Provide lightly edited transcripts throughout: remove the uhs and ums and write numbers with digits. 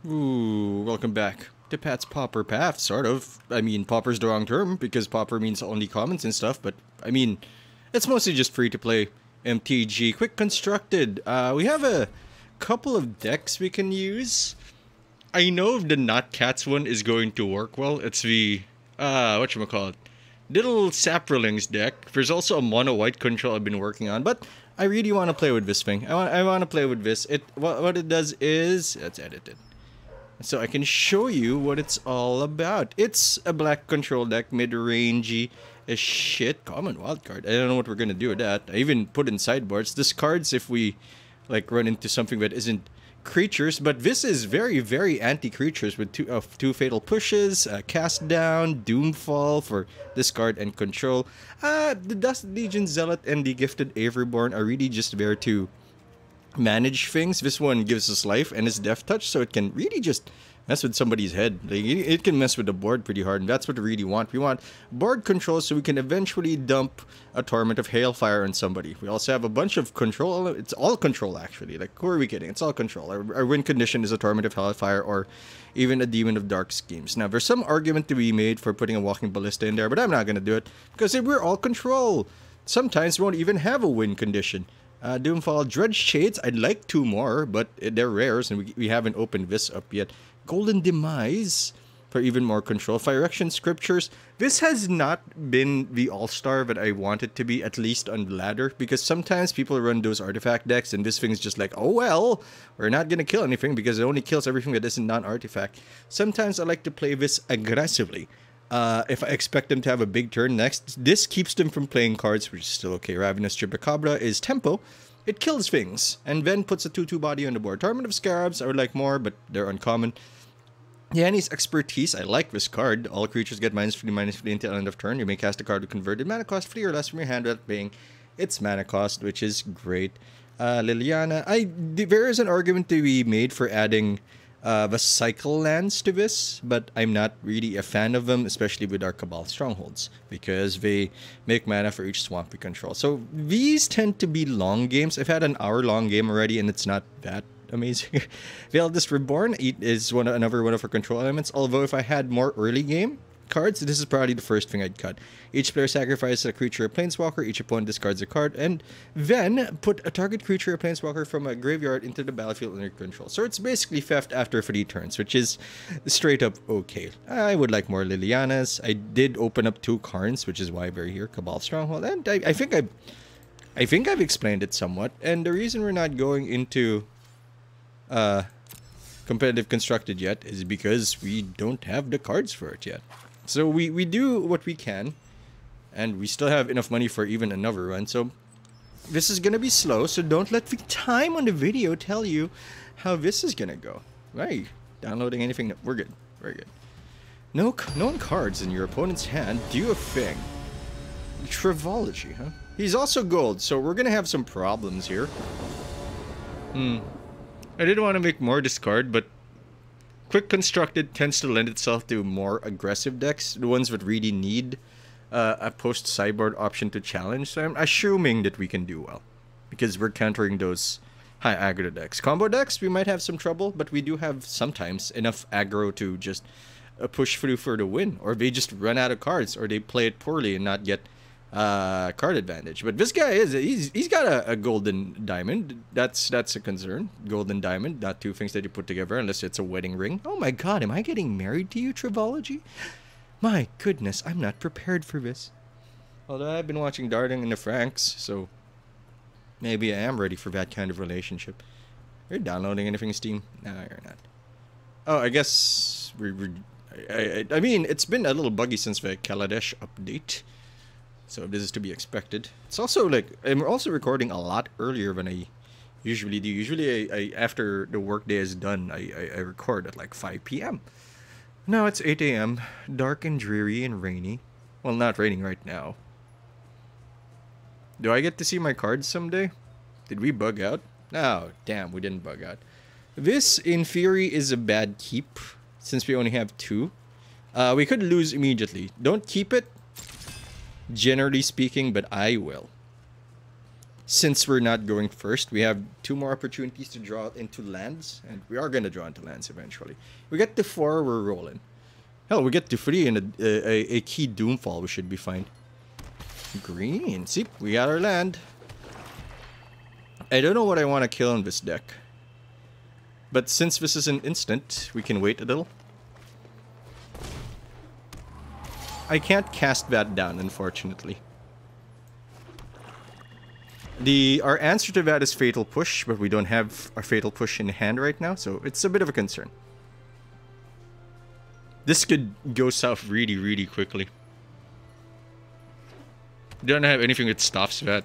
Ooh, welcome back to Pat's Pauper Path, sort of. I mean, Pauper's the wrong term because Pauper means only commons and stuff, but I mean, it's mostly just free to play MTG. Quick constructed. We have a couple of decks we can use. I know the Not Cats one is going to work well. It's the, whatchamacallit, Little Saprolings deck. There's also a mono white control I've been working on, but I really want to play with this thing. I want to play with this. What it does is, let's edit it. So I can show you what it's all about. It's a black control deck, mid-rangey as shit. Common wildcard. I don't know what we're gonna do with that. I even put in sideboards. Discards if we like run into something that isn't creatures, but this is very, very anti-creatures with two fatal pushes, cast down, doomfall for discard and control. The Dust Legion Zealot and the Gifted Averborn are really just there to manage things. This one gives us life and it's death touch, so it can really just mess with somebody's head. Like, it can mess with the board pretty hard, and that's what we really want. We want board control so we can eventually dump a Torment of Hailfire on somebody. We also have a bunch of control. It's all control, actually. Like, who are we kidding? It's all control. Our win condition is a Torment of Hailfire or even a Demon of Dark Schemes. Now, there's some argument to be made for putting a Walking Ballista in there, but I'm not going to do it because if we're all control, sometimes we won't even have a win condition. Doomfall, Dredge Shades, I'd like two more, but they're rares and we haven't opened this up yet. Golden Demise for even more control. Fire Action Scriptures. This has not been the all-star that I want it to be, at least on the ladder, because sometimes people run those artifact decks and this thing's just like, oh well, we're not gonna kill anything because it only kills everything that isn't non-artifact. Sometimes I like to play this aggressively. If I expect them to have a big turn next, this keeps them from playing cards, which is still okay. Ravenous Chupacabra is tempo. It kills things, and then puts a 2/2 body on the board. Torment of Scarabs I would like more, but they're uncommon. Yanni's Expertise, I like this card. All creatures get -3/-3 until end of turn. You may cast a card with converted mana cost 3 or less from your hand without paying its mana cost, which is great. Liliana, there is an argument to be made for adding the cycle lands to this, but I'm not really a fan of them, especially with our Cabal Strongholds, because they make mana for each swamp we control. So these tend to be long games. I've had an hour-long game already, and it's not that amazing. Veldest Reborn is another one of our control elements, although if I had more early game cards, this is probably the first thing I'd cut. Each player sacrifices a creature or planeswalker, each opponent discards a card, and then put a target creature or planeswalker from a graveyard into the battlefield under control. So it's basically theft after 3 turns, which is straight up okay. I would like more Lilianas. I did open up 2 Karns, which is why we're here, Cabal Stronghold, and I think I've explained it somewhat, and the reason we're not going into competitive constructed yet is because we don't have the cards for it yet. So we do what we can, and we still have enough money for even another run. So this is gonna be slow, so don't let the time on the video tell you how this is gonna go. Right, downloading anything. No, we're good. Very good. No cards in your opponent's hand do a thing. Trivology, huh? He's also gold, so we're gonna have some problems here. I didn't want to make more discard, but Quick Constructed tends to lend itself to more aggressive decks, the ones that really need a post-sideboard option to challenge. So I'm assuming that we can do well, because we're countering those high aggro decks. Combo decks, we might have some trouble, but we do have sometimes enough aggro to just push through for the win, or they just run out of cards, or they play it poorly and not get card advantage. But this guy he's got a golden diamond. That's a concern. Golden diamond, not two things that you put together unless it's a wedding ring. Oh my god, am I getting married to you, Trivology? My goodness, I'm not prepared for this. Although I've been watching Darling in the Franks, so maybe I am ready for that kind of relationship. You're downloading anything, Steam? No, you're not. Oh, I guess I mean, it's been a little buggy since the Kaladesh update, so this is to be expected. It's also like, I'm also recording a lot earlier than I usually do. Usually I after the workday is done, I record at like 5 p.m. Now it's 8 a.m. Dark and dreary and rainy. Well, not raining right now. Do I get to see my cards someday? Did we bug out? No, damn, we didn't bug out. This, in theory, is a bad keep, since we only have 2. We could lose immediately. Don't keep it, generally speaking, but I will. since we're not going first, we have 2 more opportunities to draw into lands, and we are going to draw into lands eventually. We get to 4, we're rolling. Hell, we get to 3 and a key Doomfall, we should be fine. Green. See, we got our land. I don't know what I want to kill in this deck. But since this is an instant, we can wait a little. I can't cast that down, unfortunately. Our answer to that is Fatal Push, but we don't have our Fatal Push in hand right now, so it's a bit of a concern. This could go south really, really quickly. Don't have anything that stops that.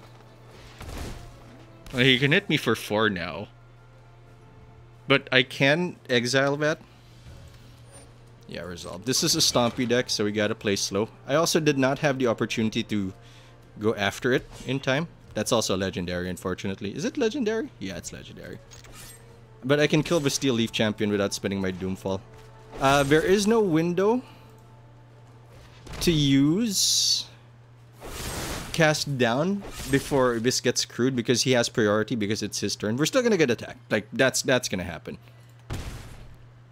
Well, he can hit me for 4 now. But I can exile that. Yeah, resolve. This is a Stompy deck, so we gotta play slow. I also did not have the opportunity to go after it in time. That's also legendary, unfortunately. Is it legendary? Yeah, it's legendary. But I can kill the Steel Leaf Champion without spending my Doomfall. There is no window to use cast down before this gets screwed because he has priority because it's his turn. We're still gonna get attacked. Like, that's gonna happen.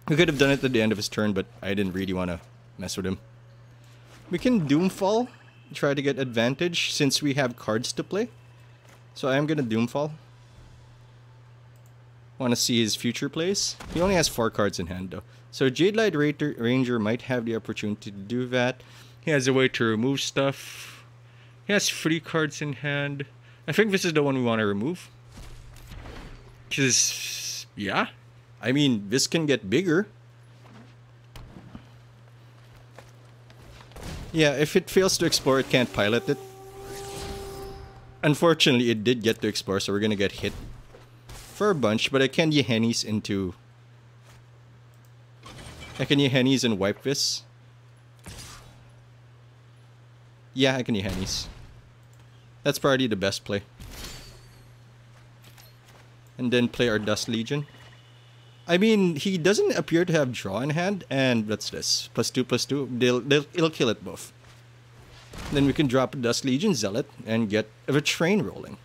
We could have done it at the end of his turn, but I didn't really want to mess with him. We can Doomfall, try to get advantage since we have cards to play. So I am gonna Doomfall. Want to see his future plays? He only has 4 cards in hand though. So Jadelight Ranger might have the opportunity to do that. He has a way to remove stuff. He has 3 cards in hand. I think this is the one we want to remove. Because, yeah. I mean, this can get bigger. Yeah, if it fails to explore, it can't pilot it. Unfortunately, it did get to explore, so we're gonna get hit for a bunch, but I can Yehenis into... I can Yehenis and wipe this. Yeah, I can Yehenis. That's probably the best play. And then play our Dust Legion. I mean, he doesn't appear to have draw in hand, and what's this? +2/+2. It'll kill it both. Then we can drop a Dust Legion Zealot and get a train rolling.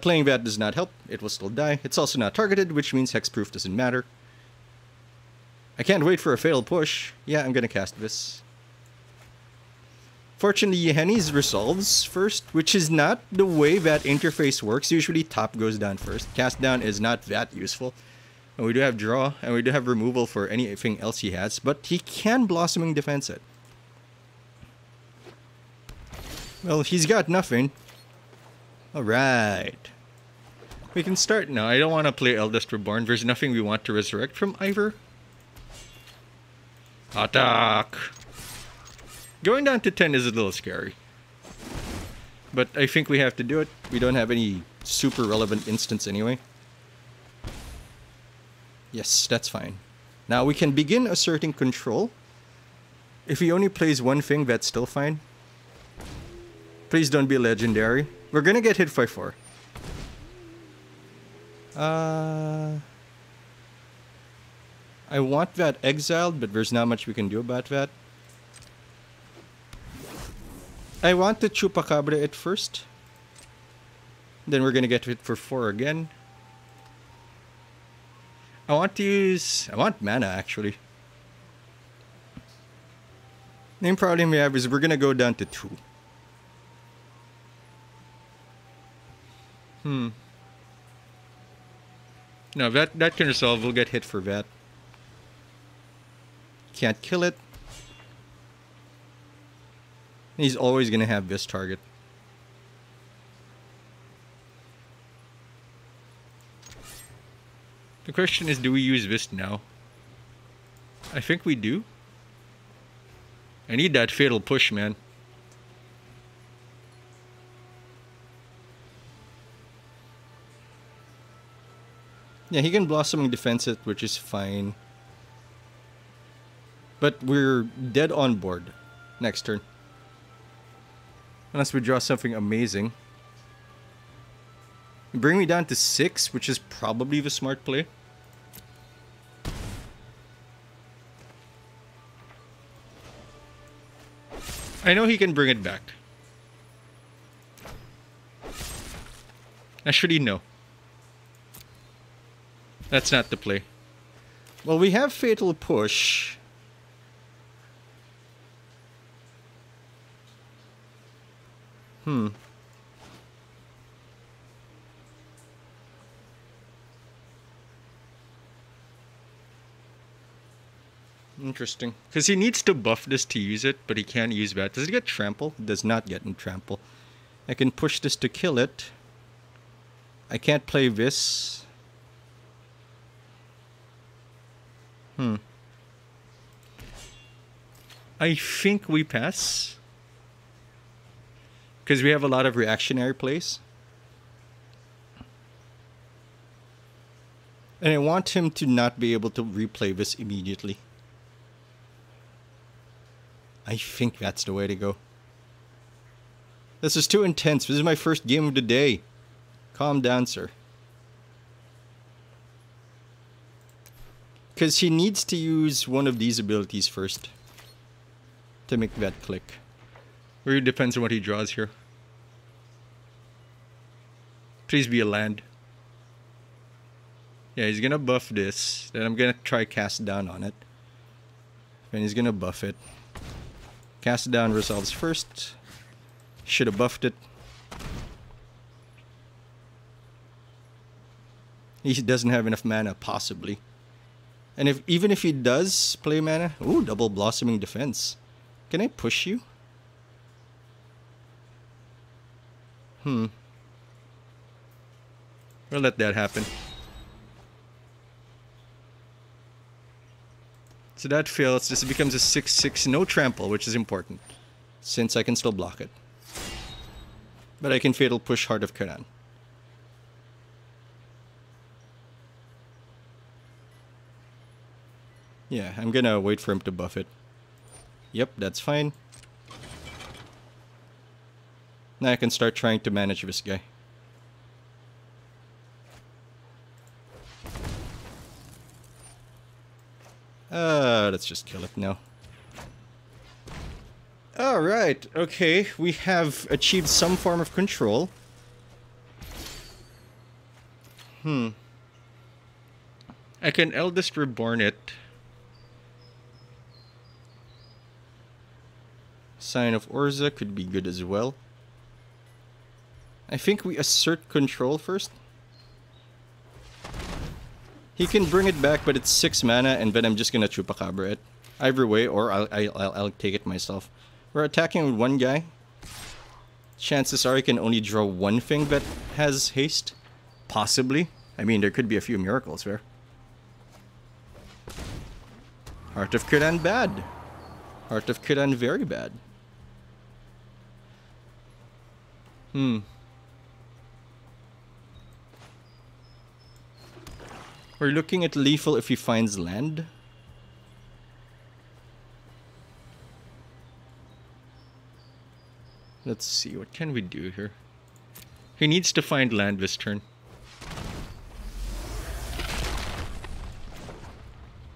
Playing that does not help. It will still die. It's also not targeted, which means hexproof doesn't matter. I can't wait for a Fatal Push. Yeah, I'm gonna cast this. Fortunately, Yehenis resolves first, which is not the way that interface works. Usually top goes down first. Cast down is not that useful. And we do have draw, and we do have removal for anything else he has, but he can Blossoming Defense it. Well, he's got nothing. Alright. We can start now. I don't want to play Eldest Reborn. There's nothing we want to resurrect from either. Attack! Going down to 10 is a little scary. But I think we have to do it. We don't have any super relevant instance anyway. Yes, that's fine. Now we can begin asserting control. If he only plays one thing, that's still fine. Please don't be legendary. We're gonna get hit by 4. I want that exiled, but there's not much we can do about that. I want to Chupacabra it first. Then we're gonna get hit for 4 again. I want mana actually. Main problem we have is we're gonna go down to 2. No, that can resolve. We'll get hit for that. Can't kill it. He's always gonna have this target. The question is, do we use this now? I think we do. I need that Fatal Push, man. Yeah, he can Blossoming Defense it, which is fine. But we're dead on board next turn. Unless we draw something amazing. Bring me down to 6, which is probably the smart play. I know he can bring it back. Actually, no. That's not the play. Well, we have Fatal Push. Interesting. Because he needs to buff this to use it, but he can't use that. Does it get trample? It does not get in trample. I can push this to kill it. I can't play this. I think we pass. Because we have a lot of reactionary plays. And I want him to not be able to replay this immediately. I think that's the way to go. This is too intense. This is my first game of the day. Calm down, sir. Because he needs to use one of these abilities first to make that click. Really depends on what he draws here. Please be a land. Yeah, he's gonna buff this. Then I'm gonna try cast down on it. And he's gonna buff it. Cast down resolves first. Should have buffed it. He doesn't have enough mana, possibly. And even if he does play mana... Ooh, double blossoming defense. Can I push you? We'll let that happen. So that fails. This becomes a 6/6, no trample, which is important, since I can still block it. But I can Fatal Push Heart of Kiran. Yeah, I'm gonna wait for him to buff it. Yep, that's fine. Now I can start trying to manage this guy. Let's just kill it now. Alright, okay. We have achieved some form of control. I can Eldest Reborn it. Sign of Orza could be good as well. I think we assert control first. He can bring it back, but it's 6 mana, and then I'm just gonna Chupacabra it. Either way, or I'll take it myself. We're attacking with one guy. Chances are I can only draw one thing that has haste. Possibly. I mean, there could be a few miracles there. Heart of Kiran bad. Heart of Kiran very bad. We're looking at lethal if he finds land. Let's see, what can we do here? He needs to find land this turn.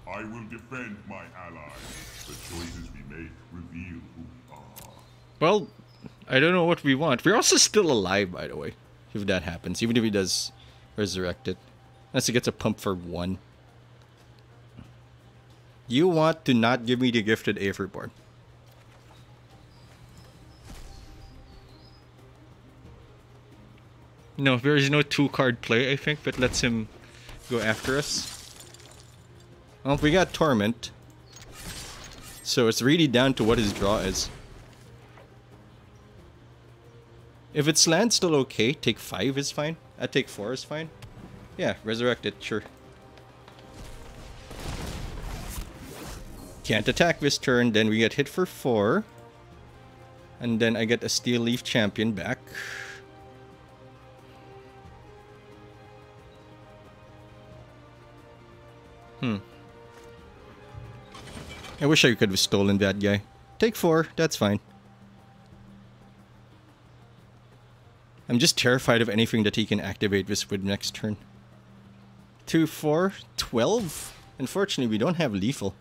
I will defend my allies. The choices we make reveal who we are. Well, I don't know what we want. We're also still alive, by the way, if that happens. Even if he does resurrect it. Unless he gets a pump for 1. You want to not give me the gifted Aetherborn. No, there is no 2-card play, I think, that lets him go after us. Well, we got Torment. So it's really down to what his draw is. If it's land, still okay. Take 5 is fine. I take 4 is fine. Yeah, resurrect it, sure. Can't attack this turn, then we get hit for 4. And then I get a Steel Leaf Champion back. I wish I could have stolen that guy. Take 4, that's fine. I'm just terrified of anything that he can activate this with next turn. 2, 4, 12? Unfortunately, we don't have lethal.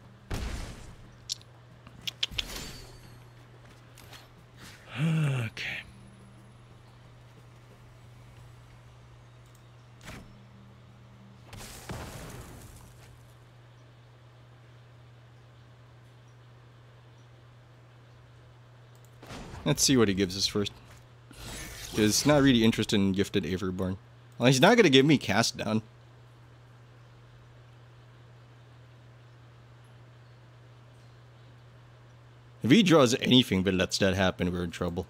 Okay. Let's see what he gives us first. Because not really interested in Gifted Averborn. Well, he's not gonna give me Cast Down. If he draws anything but lets that happen, we're in trouble.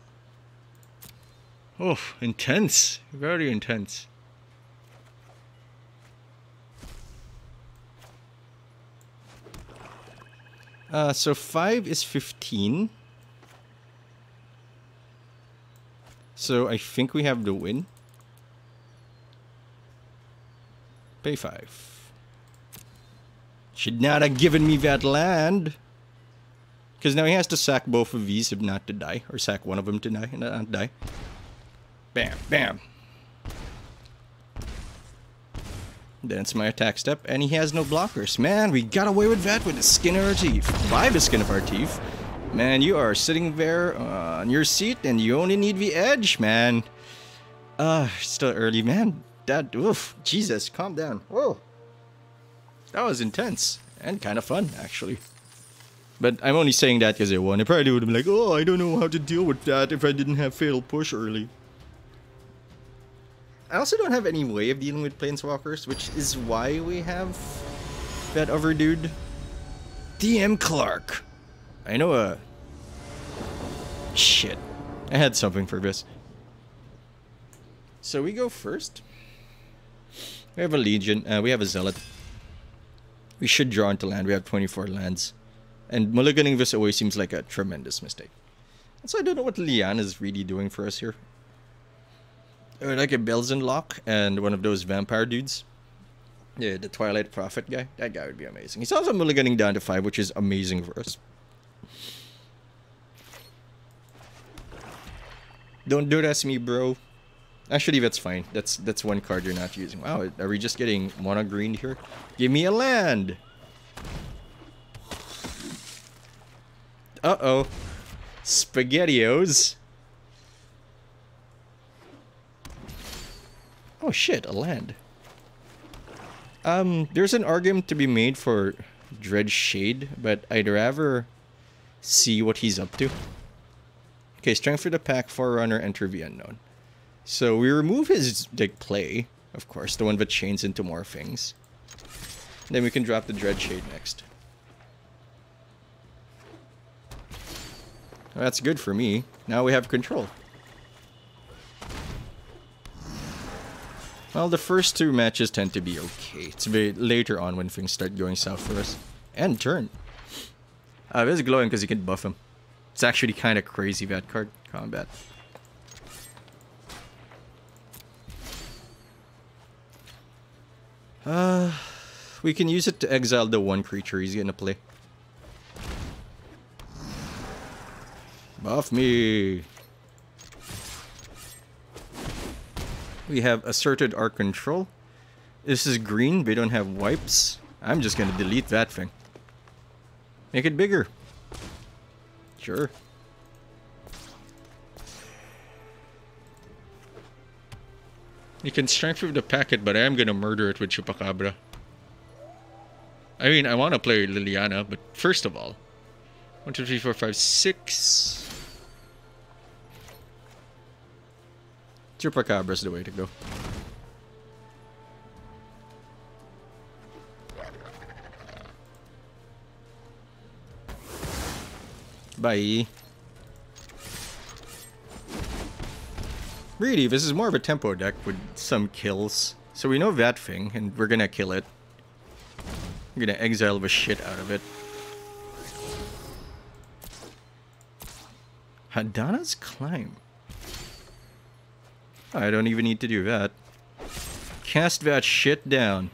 Oh, intense. Very intense. So 5 is 15. So I think we have the win. Pay 5. Should not have given me that land. Because now he has to sack both of these if not to die. Or sack one of them to die and not die. Bam, bam. Then it's my attack step, and he has no blockers. Man, we got away with that with the skin of our teeth. By the skin of our teeth. Man, you are sitting there on your seat, and you only need the edge, man. Still early, man. That, oof, Jesus, calm down. Whoa. That was intense, and kind of fun, actually. But I'm only saying that because I won. I probably would have been like, oh, I don't know how to deal with that if I didn't have Fatal Push early. I also don't have any way of dealing with Planeswalkers, which is why we have that other dude. DM Clark. I know shit. I had something for this. So we go first. We have a Legion. We have a Zealot. We should draw into land. We have 24 lands. And mulliganing this away seems like a tremendous mistake. So I don't know what Lian is really doing for us here. Or like a Belzen Lock and one of those vampire dudes. Yeah, the Twilight Prophet guy. That guy would be amazing. He's also mulliganing down to 5, which is amazing for us. Don't do that to me, bro. Actually, that's fine. That's one card you're not using. Wow, are we just getting mono green here? Give me a land! Uh-oh. SpaghettiOs. Oh shit, a land. There's an argument to be made for Dread Shade, but I'd rather see what he's up to. Okay, Strength for the Pack, Forerunner, Enter the Unknown. So we remove his like play, of course, the one that chains into more things. Then we can drop the Dread Shade next. Well, that's good for me. Now we have control. Well, the first two matches tend to be okay. It's a bit later on when things start going south for us. And turn. This is glowing because you can buff him. It's actually kind of crazy, that card. Combat. We can use it to exile the one creature he's gonna play. Buff me! We have asserted our control. This is green, they don't have wipes. I'm just gonna delete that thing. Make it bigger. Sure. You can strength through the packet, but I am gonna murder it with Chupacabra. I mean, I want to play Liliana, but first of all, 1, 2, 3, 4, 5, 6. Chupacabra's the way to go. Bye. Really, this is more of a tempo deck with some kills. So we know that thing, and we're gonna kill it. We're gonna exile the shit out of it. Hadana's Climb. I don't even need to do that. Cast that shit down.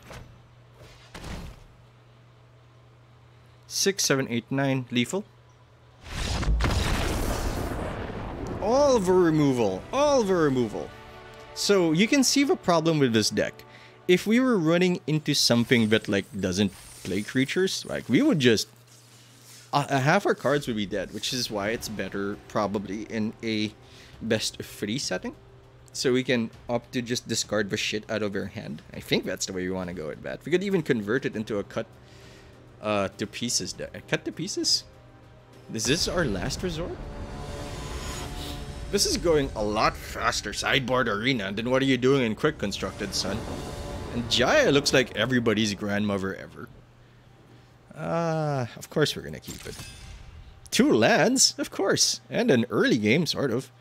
6, 7, 8, 9. Lethal. All the removal. All the removal. So you can see the problem with this deck. If we were running into something that like doesn't play creatures, like we would just... half our cards would be dead, which is why it's better probably in a best of 3 setting. So we can opt to just discard the shit out of our hand. I think that's the way we want to go with that. We could even convert it into a cut to pieces deck. Cut to pieces? Is this our last resort? This is going a lot faster, sideboard arena, than what are you doing in quick constructed, son? And Jaya looks like everybody's grandmother ever. Of course we're gonna keep it. 2 lands? Of course. And an early game, sort of.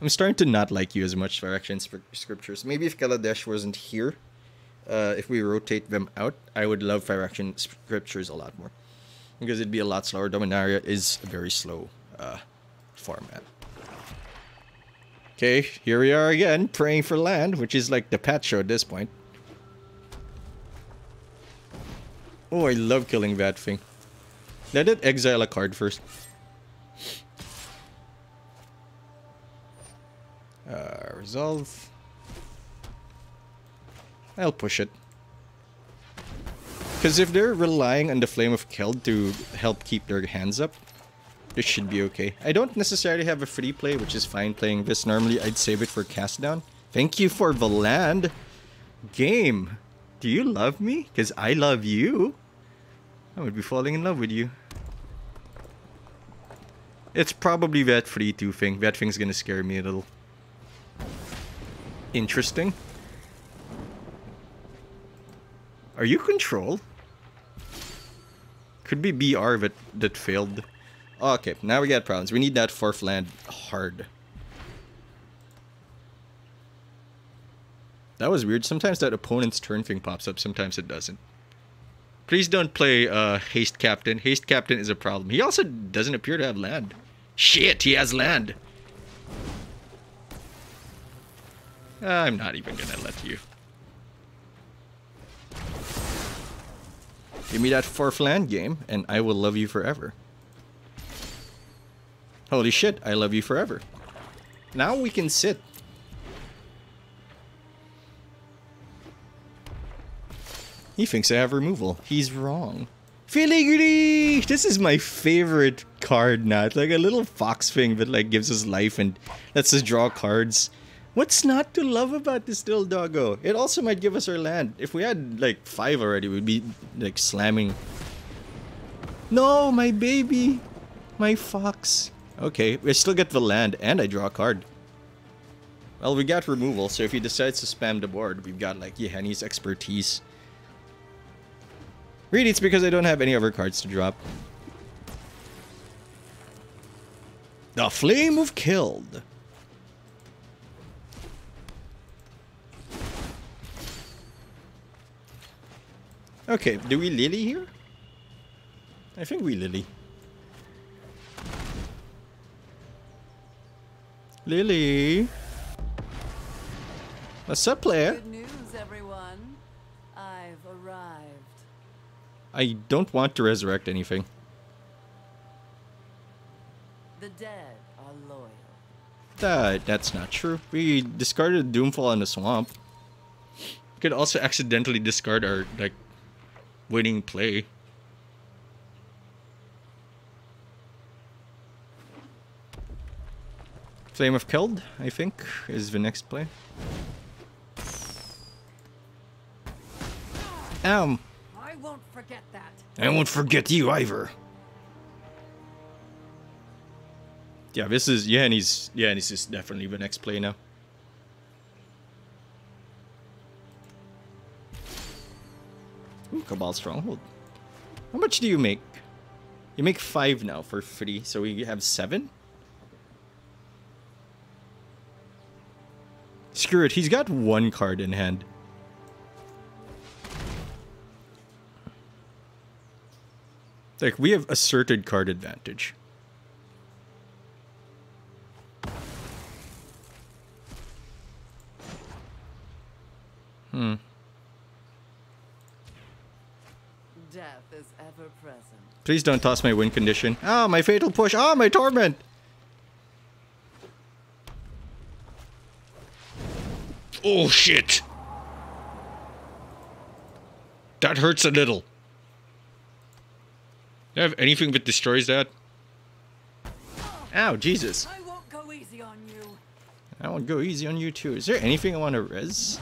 I'm starting to not like you as much, Phyrexian Scriptures. Maybe if Kaladesh wasn't here, if we rotate them out, I would love Phyrexian Scriptures a lot more. Because it'd be a lot slower. Dominaria is a very slow format. Okay, here we are again, praying for land, which is like the Pat show at this point. Oh, I love killing that thing. Let it exile a card first. Resolve. I'll push it. Because if they're relying on the Flame of Keld to help keep their hands up, this should be okay. I don't necessarily have a free play, which is fine playing this. Normally, I'd save it for cast down. Thank you for the land. Game. Do you love me? Because I love you. I would be falling in love with you. It's probably that free 2 thing. That thing's gonna scare me a little. Interesting. Are you control? Could be BR that failed. Oh, okay, now we got problems. We need that 4th land hard. That was weird. Sometimes that opponent's turn thing pops up. Sometimes it doesn't. Please don't play Haste Captain. Haste Captain is a problem. He also doesn't appear to have land. Shit, he has land. I'm not even gonna let you. Give me that 4th land game, and I will love you forever. Holy shit, I love you forever. Now we can sit. He thinks I have removal. He's wrong. Filigree! This is my favorite card now. It's like a little fox thing that like gives us life and lets us draw cards. What's not to love about this little doggo? It also might give us our land. If we had like 5 already, we'd be like slamming. No, my baby. My fox. Okay, we still get the land and I draw a card. Well, we got removal, so if he decides to spam the board, we've got like Yeheni's expertise. Really, it's because I don't have any other cards to drop. The Flame of Keld. Okay, do we Lili here? I think we Lili. Lili. What's up, player? Good news, everyone. I've arrived. I don't want to resurrect anything. The dead are loyal. That's not true. We discarded Doomfall in the swamp. We could also accidentally discard our, like, winning play. Flame of Keld, I think, is the next play. I won't forget that. I won't forget you either. Yeah, this is this is definitely the next play now. Ooh, Cabal Stronghold. How much do you make? You make 5 now for free, so we have 7? Screw it, he's got 1 card in hand. Like, we have asserted card advantage. Death is ever present. Please don't toss my win condition. Ah, my fatal push. Ah, my torment. Oh, shit. That hurts a little. Do I have anything that destroys that? Ow, Jesus. I won't go easy on you. I won't go easy on you too. Is there anything I want to res?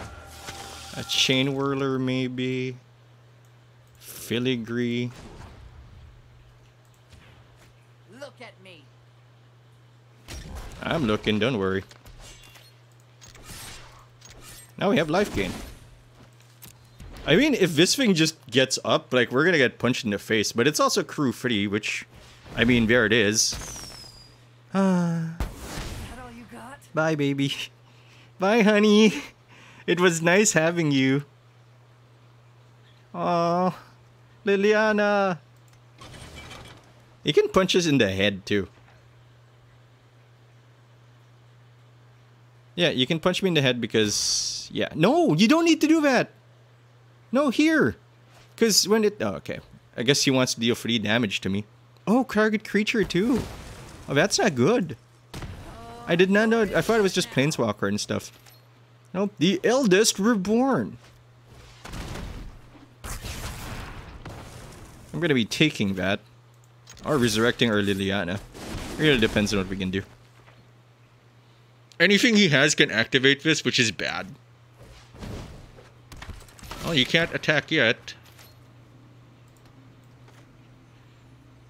A Chain Whirler, maybe. Filigree. Look at me. I'm looking, don't worry. Now we have life gain. I mean, if this thing just gets up, like, we're gonna get punched in the face. But it's also crew free, which, I mean, there it is. That all you got? Bye, baby. Bye, honey. It was nice having you. Oh, Liliana. You can punch us in the head, too. Yeah, you can punch me in the head because... Yeah. No, you don't need to do that. No, here. Because when it... Oh, okay. I guess he wants to deal 3 damage to me. Oh, target creature, too. Oh, that's not good. I did not know... I thought it was just Planeswalker and stuff. Nope. The Eldest Reborn. I'm going to be taking that. Or resurrecting our Liliana. It really depends on what we can do. Anything he has can activate this, which is bad. Oh, you can't attack yet.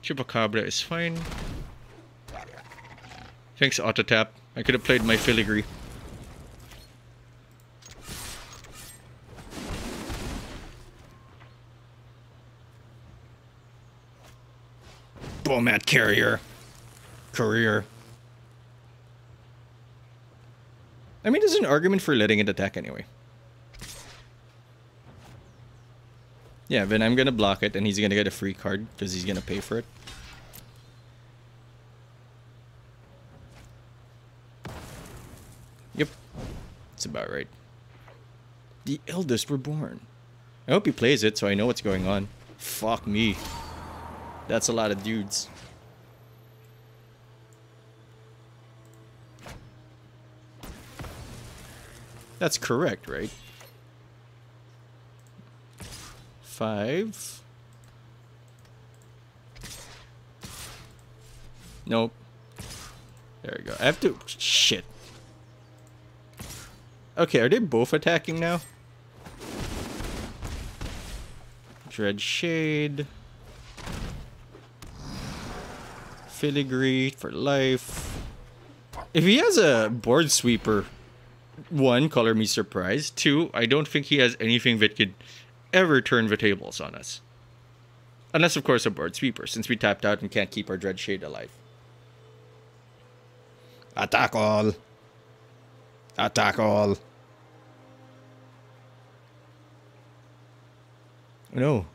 Chupacabra is fine. Thanks, Autotap. I could have played my filigree. Bomat Carrier. Career. I mean, there's an argument for letting it attack anyway. Yeah, then I'm gonna block it and he's gonna get a free card because he's gonna pay for it. Yep. That's about right. The Eldest Reborn. I hope he plays it so I know what's going on. Fuck me. That's a lot of dudes. That's correct, right? 5. Nope. There we go. I have to... Shit. Okay, are they both attacking now? Dread Shade. Filigree for life. If he has a board sweeper, 1, color me surprised. 2, I don't think he has anything that could ever turn the tables on us. Unless, of course, a board sweeper, since we tapped out and can't keep our Dread Shade alive. Attack all! Attack all! No.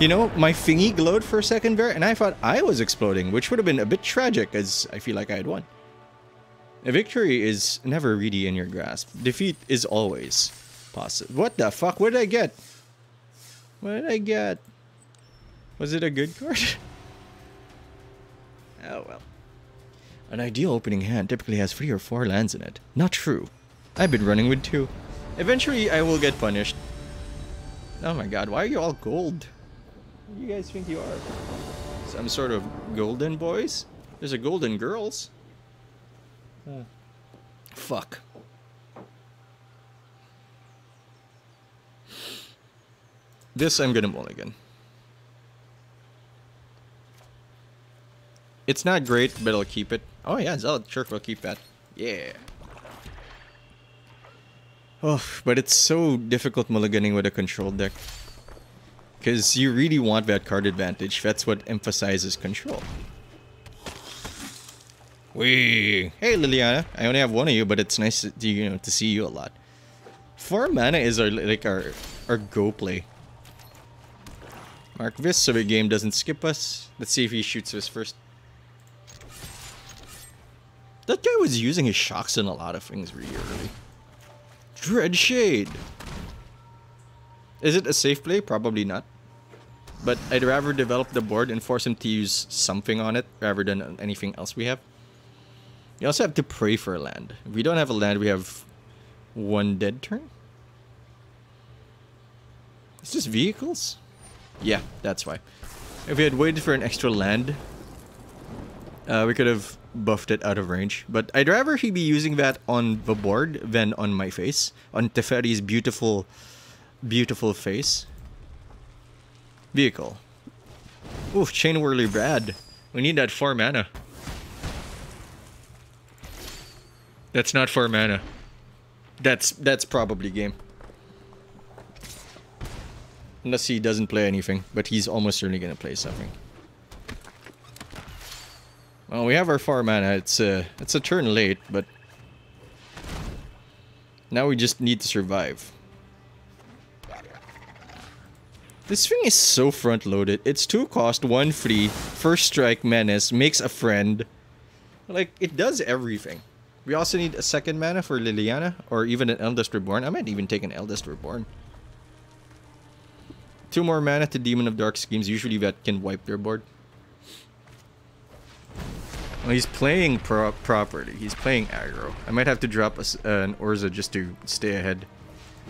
You know, my thingy glowed for a second there, and I thought I was exploding, which would have been a bit tragic, as I feel like I had won. A victory is never really in your grasp. Defeat is always possible. What the fuck? What did I get? What did I get? Was it a good card? Oh well. An ideal opening hand typically has 3 or 4 lands in it. Not true. I've been running with 2. Eventually, I will get punished. Oh my god, why are you all gold? What do you guys think you are? Some sort of golden boys? There's a golden girls. Fuck. This I'm gonna mulligan. It's not great, but I'll keep it. Oh yeah, Zealot Shirk will keep that. Yeah. Oh, but it's so difficult mulliganing with a control deck. Because you really want that card advantage. That's what emphasizes control. Wee! Hey Liliana, I only have 1 of you, but it's nice to, to see you a lot. 4 mana is our go play. Mark this so the game doesn't skip us. Let's see if he shoots this first. That guy was using his shocks in a lot of things really early. Dread Shade. Is it a safe play? Probably not. But I'd rather develop the board and force him to use something on it rather than anything else we have. You also have to pray for a land. If we don't have a land, we have 1 dead turn. Is this vehicles? Yeah, that's why. If we had waited for an extra land, we could have buffed it out of range. But I'd rather he be using that on the board than on my face. On Teferi's beautiful, beautiful face. Vehicle. Oof, Chain Whirly Brad. We need that 4 mana. That's not 4 mana. That's probably game. Unless he doesn't play anything, but he's almost certainly gonna play something. Well, we have our 4 mana. It's a turn late, but now we just need to survive. This thing is so front-loaded. It's 2 cost, 1 free, first strike, menace, makes a friend. Like, it does everything. We also need a 2nd mana for Liliana, or even an Eldest Reborn. I might even take an Eldest Reborn. 2 more mana to Demon of Dark Schemes. Usually that can wipe their board. Well, he's playing properly. He's playing aggro. I might have to drop an Urza just to stay ahead.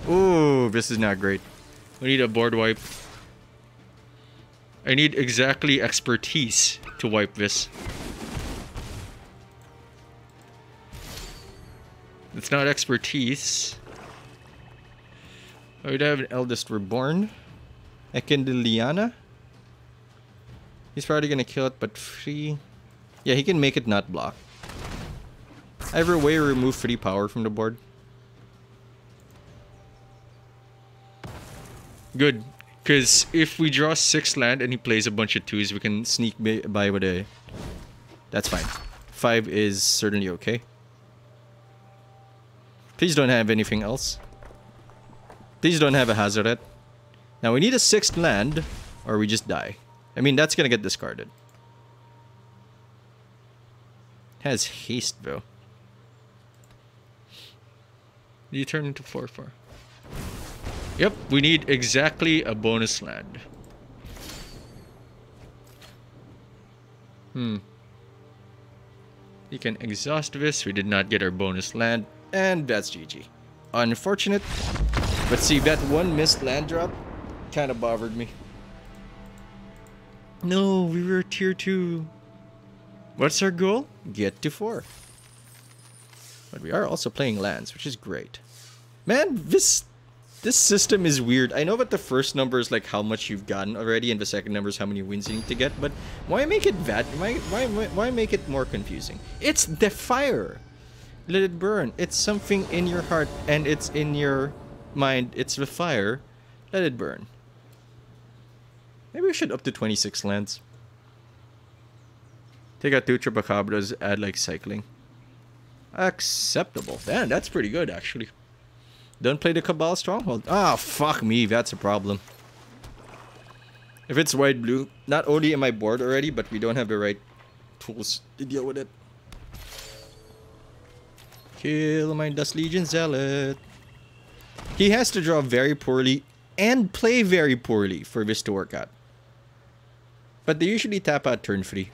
Ooh, this is not great. We need a board wipe. I need exactly expertise to wipe this. It's not expertise. I would have an Eldest Reborn. Ekindiliana. He's probably gonna kill it, but free. Yeah, he can make it not block. Either way, remove free power from the board. Good, because if we draw 6 land and he plays a bunch of 2s, we can sneak by with a... That's fine. 5 is certainly okay. Please don't have anything else. Please don't have a Hazoret. Now we need a 6th land, or we just die. I mean, that's gonna get discarded. Has haste, though. You turn into 4/4. Yep, we need exactly a bonus land. You can exhaust this. We did not get our bonus land. And that's GG. Unfortunate. But see, that 1 missed land drop kind of bothered me. No, we were tier 2. What's our goal? Get to 4. But we are also playing lands, which is great. Man, this system is weird. I know that the first number is like how much you've gotten already, and the second number is how many wins you need to get, but why make it that? Why make it more confusing? It's the fire. Let it burn. It's something in your heart and it's in your mind. It's the fire. Let it burn. Maybe we should up to 26 lands. Take out 2 Chupacabras, add like cycling. Acceptable. Damn, that's pretty good actually. Don't play the Cabal Stronghold. Ah, fuck me, that's a problem. If it's white-blue, not only am I bored already, but we don't have the right tools to deal with it. Kill my Dust Legion Zealot. He has to draw very poorly and play very poorly for this to work out. But they usually tap out turn 3.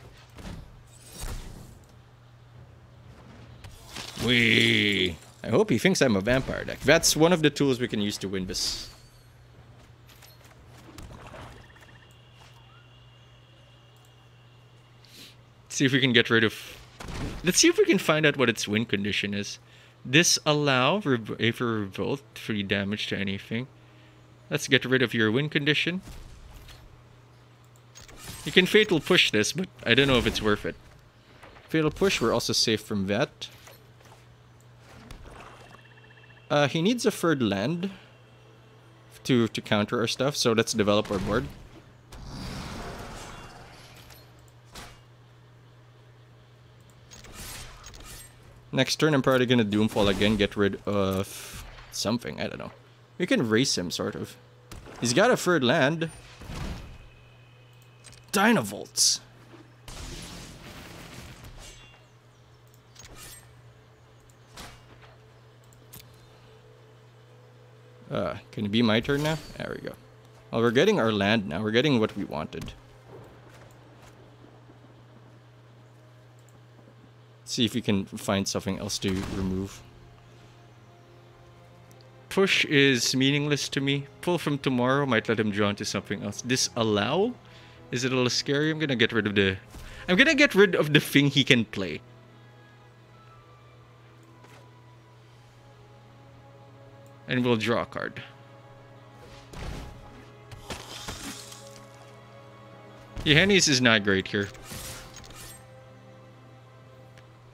Wee. I hope he thinks I'm a vampire deck. That's one of the tools we can use to win this. Let's see if we can get rid of... Let's see if we can find out what its win condition is. Disallow Aether Revolt, 3 damage to anything. Let's get rid of your win condition. You can Fatal Push this, but I don't know if it's worth it. Fatal Push, we're also safe from that. He needs a 3rd land to counter our stuff, so let's develop our board. Next turn, I'm probably gonna Doomfall again, get rid of something, I don't know. We can race him, sort of. He's got a 3rd land. Dynavolts. Can it be my turn now? There we go. Well, we're getting our land now. We're getting what we wanted. Let's see if we can find something else to remove. Push is meaningless to me. Pull from tomorrow might let him draw into something else. Disallow? Is it a little scary? I'm gonna get rid of the... I'm gonna get rid of the thing he can play. And we'll draw a card. Yohannes is not great here.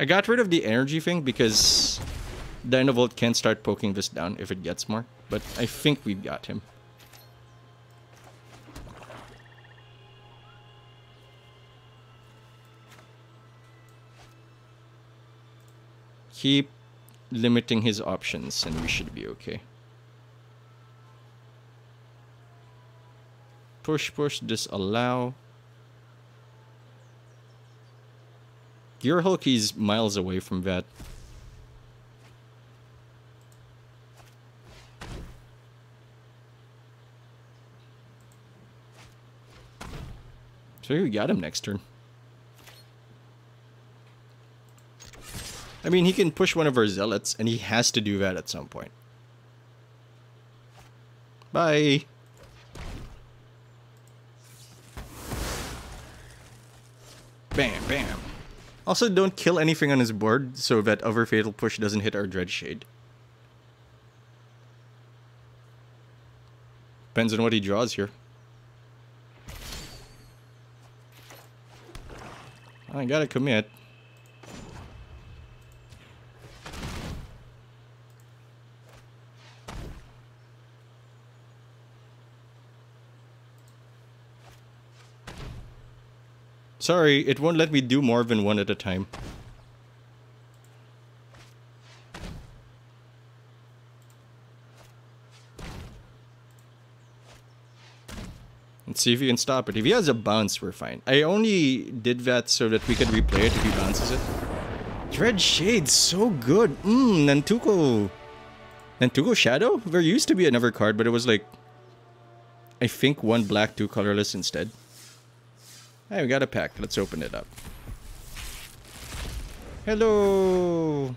I got rid of the energy thing because Dynavolt can start poking this down if it gets more, but I think we've got him. Keep limiting his options and we should be okay. Push, push, disallow. Gear Hulk is miles away from that. So we got him next turn. I mean, he can push one of our zealots, and he has to do that at some point. Bye! Bam, bam. Also, don't kill anything on his board so that other Fatal Push doesn't hit our Dreadshade. Depends on what he draws here. I gotta commit. Sorry, it won't let me do more than one at a time. Let's see if he can stop it. If he has a bounce, we're fine. I only did that so that we can replay it if he bounces it. Dread Shade's so good. Nantuko. Nantuko Shadow? There used to be another card, but it was like, I think 1 black, 2 colorless instead. Hey, we got a pack. Let's open it up. Hello.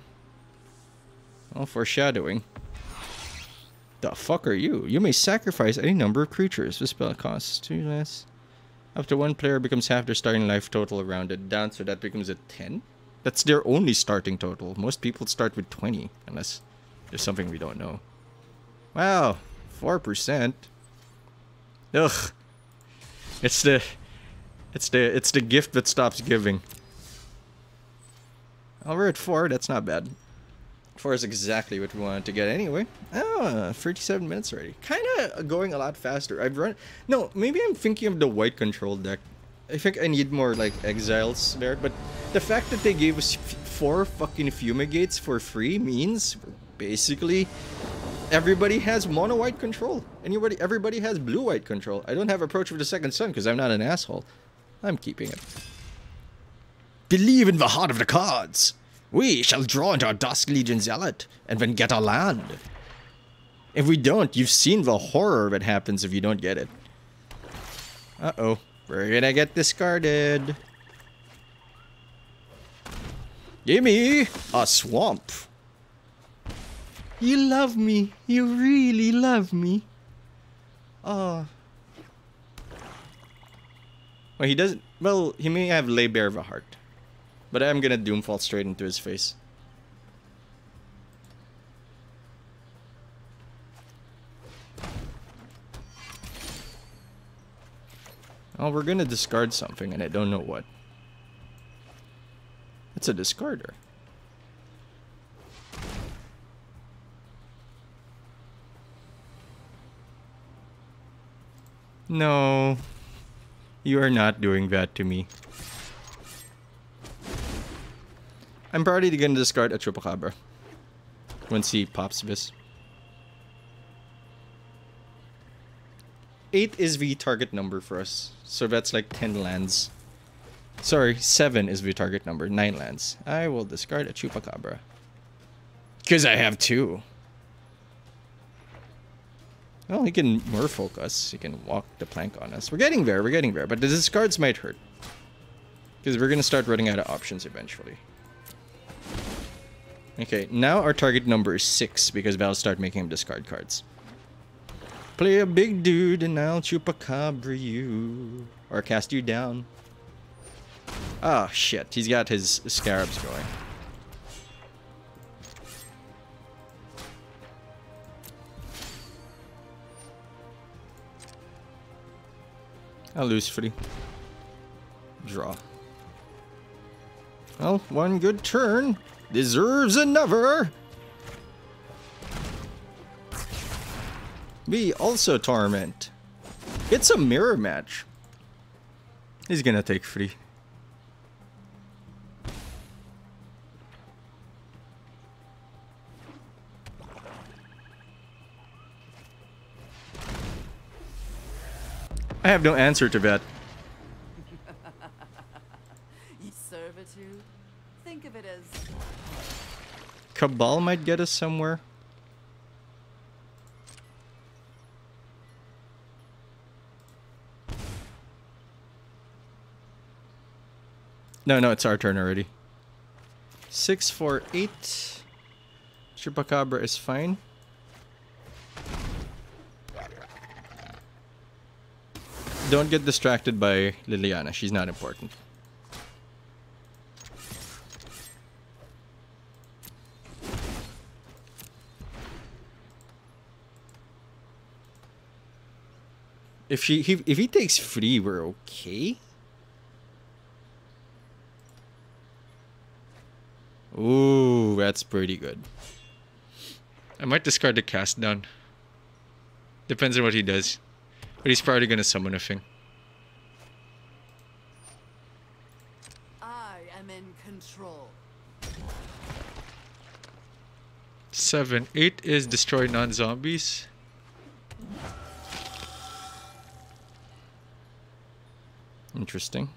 Oh, foreshadowing. The fuck are you? You may sacrifice any number of creatures. This spell costs 2 less. Up to 1 player becomes half their starting life total rounded down, so that becomes a 10. That's their only starting total. Most people start with 20, unless there's something we don't know. Wow, 4%. Ugh. It's the gift that stops giving. Oh, we're at 4. That's not bad. 4 is exactly what we wanted to get anyway. Oh, 37 minutes already. Kind of going a lot faster. I've run... No, maybe I'm thinking of the white control deck. I think I need more, like, exiles there. But the fact that they gave us 4 fucking fumigates for free means, basically, everybody has mono-white control. Everybody has blue-white control. I don't have Approach of the Second Sun because I'm not an asshole. I'm keeping it. Believe in the heart of the cards. We shall draw into our Dusk Legion Zealot, and then get our land. If we don't, you've seen the horror that happens if you don't get it. Uh-oh. We're gonna get discarded. Gimme a swamp. You love me. You really love me. Oh. Well, he doesn't... Well, he may have Lay Bare of a Heart. But I'm gonna Doomfall straight into his face. Oh, we're gonna discard something, and I don't know what. It's a discarder. No. You are not doing that to me. I'm probably gonna discard a Chupacabra once he pops this. 8 is the target number for us, so that's like 10 lands. Sorry, 7 is the target number, 9 lands. I will discard a Chupacabra. Because I have 2. Well, he can merfolk us. He can walk the plank on us. We're getting there, but the discards might hurt. Because we're gonna start running out of options eventually. Okay, now our target number is 6 because that'll start making him discard cards. Play a big dude and I'll Chupacabra you. Or cast you down. Ah, shit. He's got his scarabs going. I'll lose 3. Draw. Well, one good turn deserves another. We also torment. It's a mirror match. He's gonna take free. I have no answer to that. Servitude? Think of it as... Cabal might get us somewhere. No, it's our turn already. 6, 4, 8. Chupacabra is fine. Don't get distracted by Liliana. She's not important. If he takes free, we're okay. Ooh, that's pretty good. I might discard the cast down. Depends on what he does. But he's probably gonna summon a thing. I am in control. 7, 8 is destroy non-zombies. Interesting.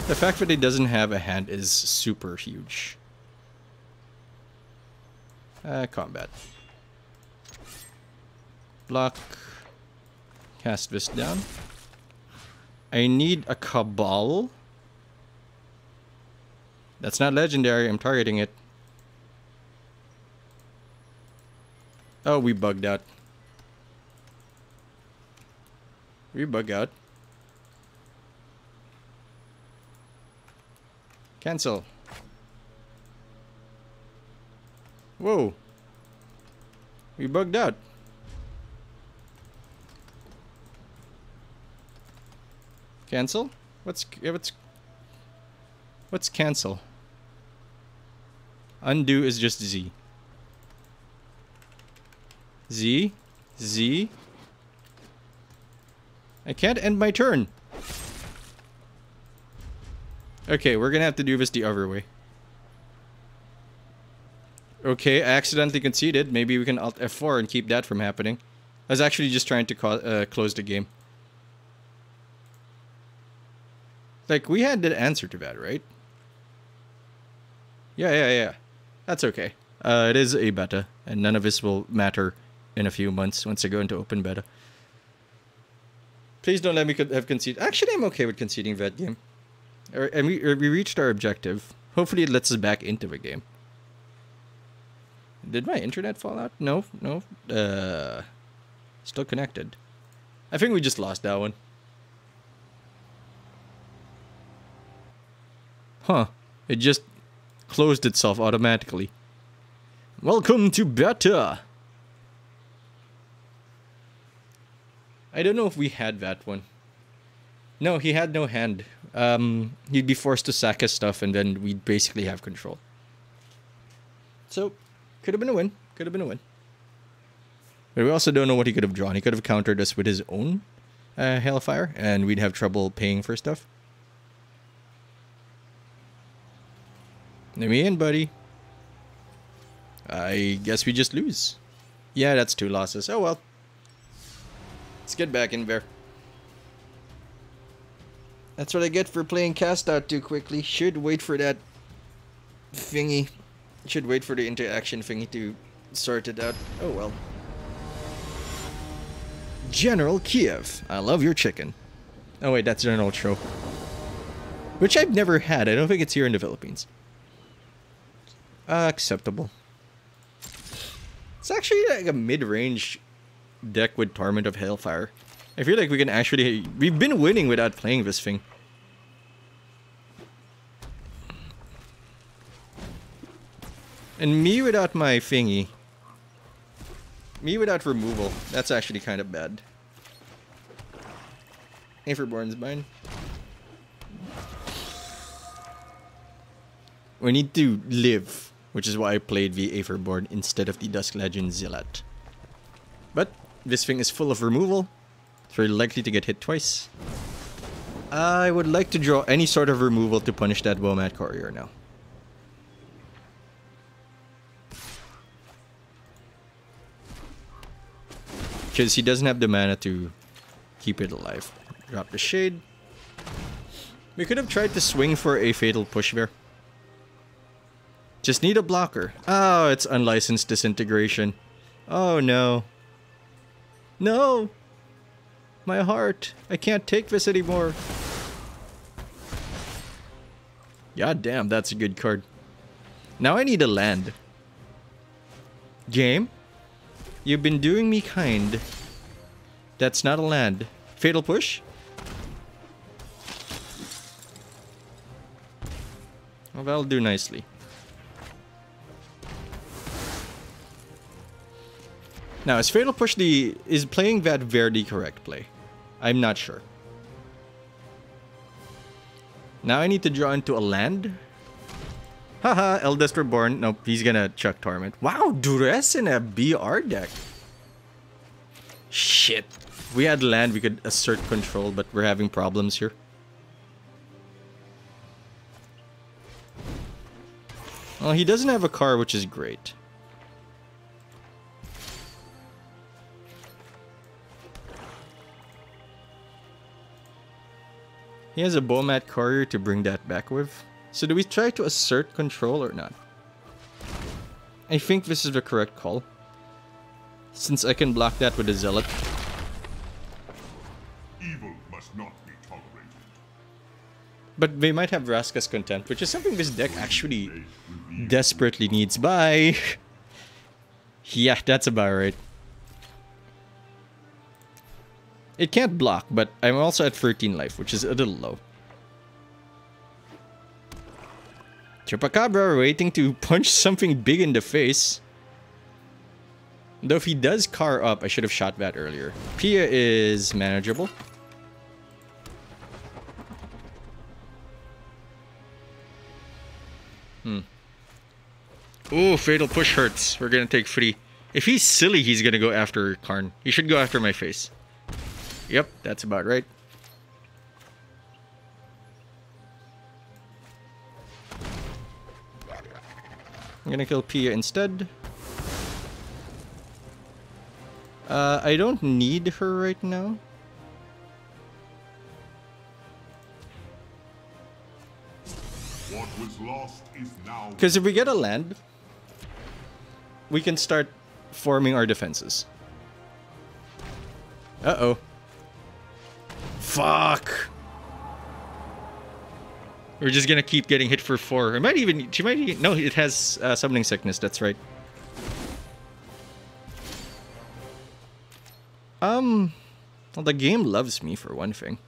The fact that he doesn't have a hand is super huge. Combat. Block. Cast this down. I need a Cabal. That's not legendary. I'm targeting it. Oh, we bugged out. We bug out. Cancel. Whoa. We bugged out. Cancel? What's cancel? Undo is just Z. Z. Z. I can't end my turn. Okay, we're gonna have to do this the other way. Okay, I accidentally conceded. Maybe we can Alt F4 and keep that from happening. I was actually just trying to close the game. Like, we had the answer to that, right? Yeah. That's okay. It is a beta, and none of this will matter in a few months once I go into open beta. Please don't let me have conceded. Actually, I'm okay with conceding that game. And we reached our objective. Hopefully it lets us back into the game. Did my internet fall out? No. Still connected. I think we just lost that one. Huh. It just closed itself automatically. Welcome to beta! I don't know if we had that one. No, he had no hand. He'd be forced to sack his stuff and then we'd basically have control. So, could have been a win. Could have been a win. But we also don't know what he could have drawn. He could have countered us with his own Hailfire and we'd have trouble paying for stuff. Let me in, buddy. I guess we just lose. Yeah, that's 2 losses. Oh well. Let's get back in there. That's what I get for playing cast out too quickly. Should wait for that thingy. Should wait for the interaction thingy to sort it out. Oh well. General Kiev. I love your chicken. Oh wait, that's General Tro. Which I've never had. I don't think it's here in the Philippines. Acceptable. It's actually like a mid-range deck with Torment of Hailfire. I feel like we can actually... We've been winning without playing this thing. And me without my thingy. Me without removal. That's actually kind of bad. Aetherborn's mine. We need to live. Which is why I played the Aetherborn instead of the Dusk Legend Zealot. But this thing is full of removal. It's very likely to get hit twice. I would like to draw any sort of removal to punish that Womat Courier now. Because he doesn't have the mana to keep it alive. Drop the Shade. We could have tried to swing for a Fatal Push there. Just need a blocker. Oh, it's Unlicensed Disintegration. Oh no. No! My heart. I can't take this anymore. God damn, that's a good card. Now I need a land. Game? You've been doing me kind. That's not a land. Fatal Push? Well, that'll do nicely. Now, is Fatal Push is playing that Verdi correct play? I'm not sure. Now I need to draw into a land. Haha, Eldest Reborn. Nope, he's gonna chuck Torment. Wow, Duress in a BR deck. Shit. If we had land, we could assert control, but we're having problems here. Well, he doesn't have a car, which is great. He has a Womat Courier to bring that back with. So do we try to assert control or not? I think this is the correct call. Since I can block that with a Zealot. Evil must not be tolerated. But they might have Vraska's Contempt, which is something this deck actually desperately needs. Bye! Yeah, that's about right. It can't block, but I'm also at 13 life, which is a little low. Chupacabra waiting to punch something big in the face. Though if he does car up, I should have shot that earlier. Pia is manageable. Ooh, Fatal Push hurts. We're gonna take 3. If he's silly, he's gonna go after Karn. He should go after my face. Yep, that's about right. I'm gonna kill Pia instead. I don't need her right now. What was lost is now. Because if we get a land, we can start forming our defenses. Uh-oh. Fuck! We're just gonna keep getting hit for 4. It might even... She might even... No, it has Summoning Sickness, that's right. Well, the game loves me for one thing.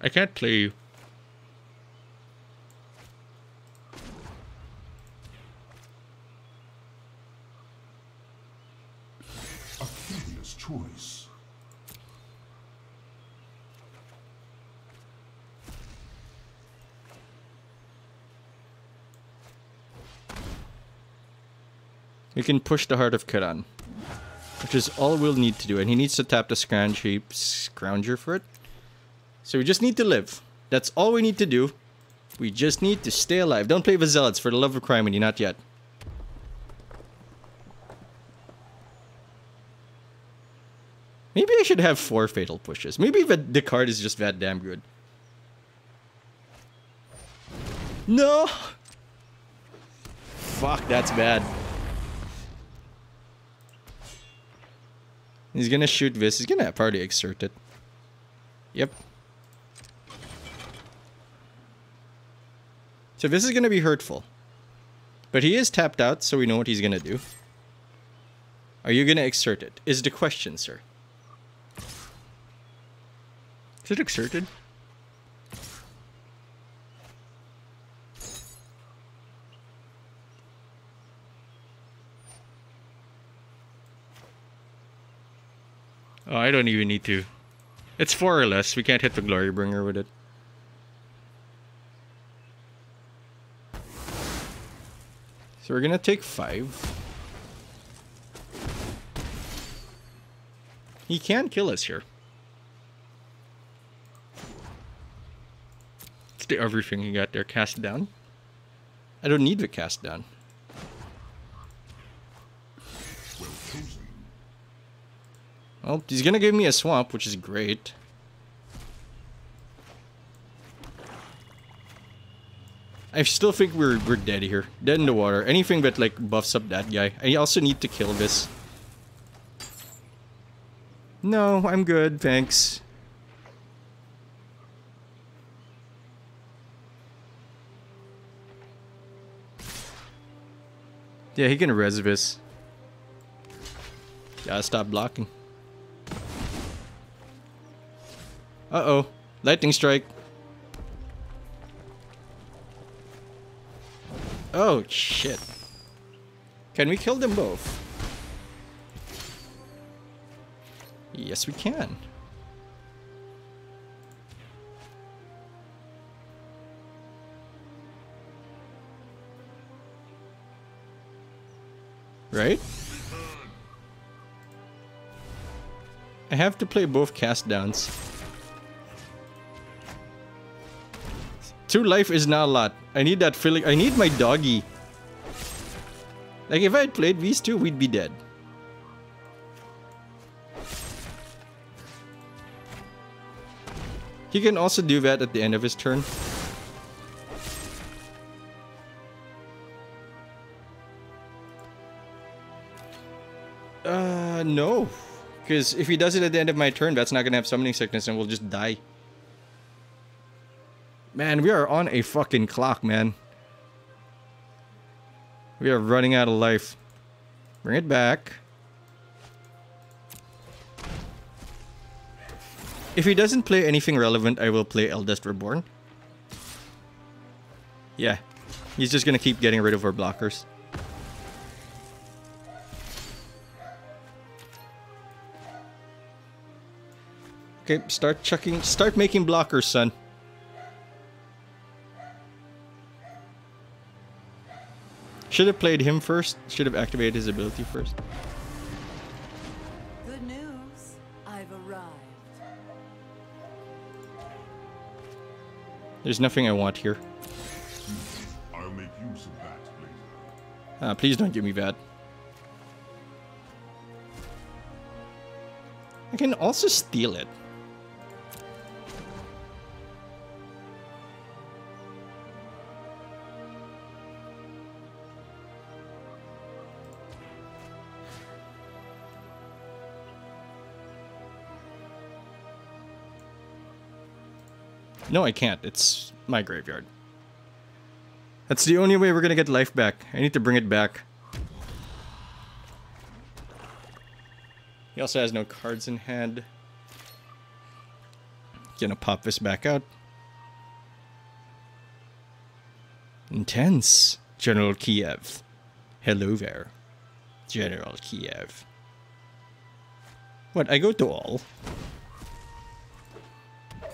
I can't play you. A curious choice. We can push the Heart of Kiran, which is all we'll need to do, and he needs to tap the Scrounger for it. So we just need to live. That's all we need to do. We just need to stay alive. Don't play with Zealots, for the love of Criminy, not yet. Maybe I should have 4 Fatal Pushes. Maybe the card is just that damn good. No! Fuck, that's bad. He's gonna shoot this. He's gonna probably exert it. Yep. So this is gonna be hurtful. But he is tapped out, so we know what he's gonna do. Are you gonna exert it? Is the question, sir. Is it exerted? Oh, I don't even need to. It's 4 or less. We can't hit the Glorybringer with it. So we're gonna take 5. He can kill us here. Let's do everything you got there. Cast down. I don't need the cast down. Well chosen. Well, he's gonna give me a swamp, which is great. I still think we're dead here. Dead in the water. Anything that like buffs up that guy. I also need to kill this. No, I'm good, thanks. Yeah, he can res this. Gotta stop blocking. Uh-oh. Lightning strike. Oh, shit. Can we kill them both? Yes, we can. Right? I have to play both cast downs. 2 life is not a lot. I need that feeling. I need my doggy. Like if I had played these 2, we'd be dead. He can also do that at the end of his turn. No. Because if he does it at the end of my turn, that's not gonna have summoning sickness and we'll just die. Man, we are on a fucking clock, man. We are running out of life. Bring it back. If he doesn't play anything relevant, I will play Eldest Reborn. Yeah. He's just gonna keep getting rid of our blockers. Okay, start making blockers, son. Should have played him first. Should have activated his ability first. Good news. I've arrived. There's nothing I want here. I'll make use of that later. Please don't give me that. I can also steal it. No, I can't. It's my graveyard. That's the only way we're gonna get life back. I need to bring it back. He also has no cards in hand. Gonna pop this back out. Intense. General Kiev. Hello there. General Kiev. What, I go to all?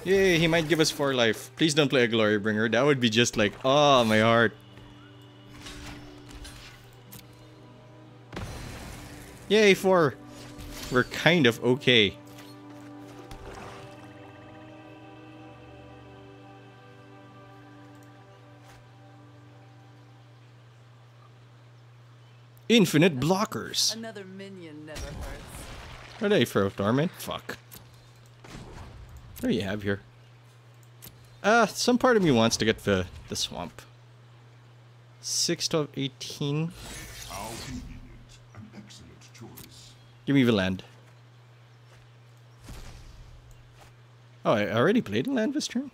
Yay, he might give us 4 life. Please don't play a Glory Bringer. That would be just like, oh, my heart. Yay, 4. We're kind of okay. Infinite blockers. Another minion never hurts. What do they throw? Torment? Fuck. What do you have here? Some part of me wants to get the swamp. 6, 12, 18. How convenient. An excellent choice. Give me the land. Oh, I already played a land this turn?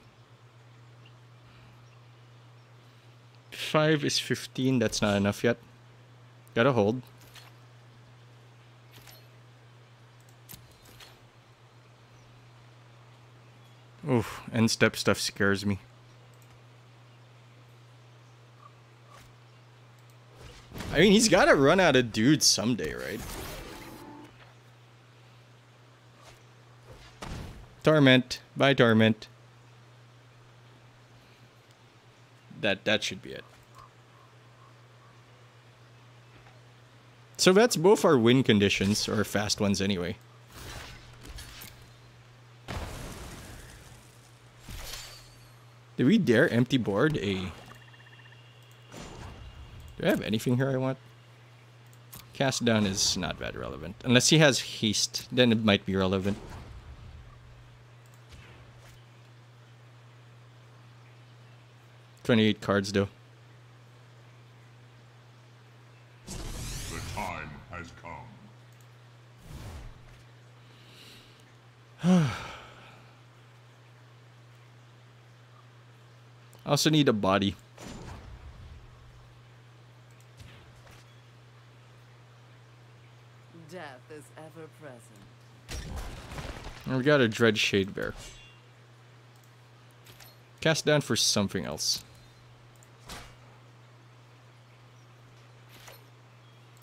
5 is 15. That's not enough yet. Gotta hold. Oof, end step stuff scares me. I mean, he's gotta run out of dudes someday, right? Torment. Bye, Torment. That should be it. So that's both our win conditions, or fast ones anyway. Do we dare empty board a... Do I have anything here I want? Cast down is not that relevant. Unless he has haste, then it might be relevant. $28 cards though. The time has come. I also need a body. Death is ever present. And we got a Dread Shade Bear. Cast down for something else.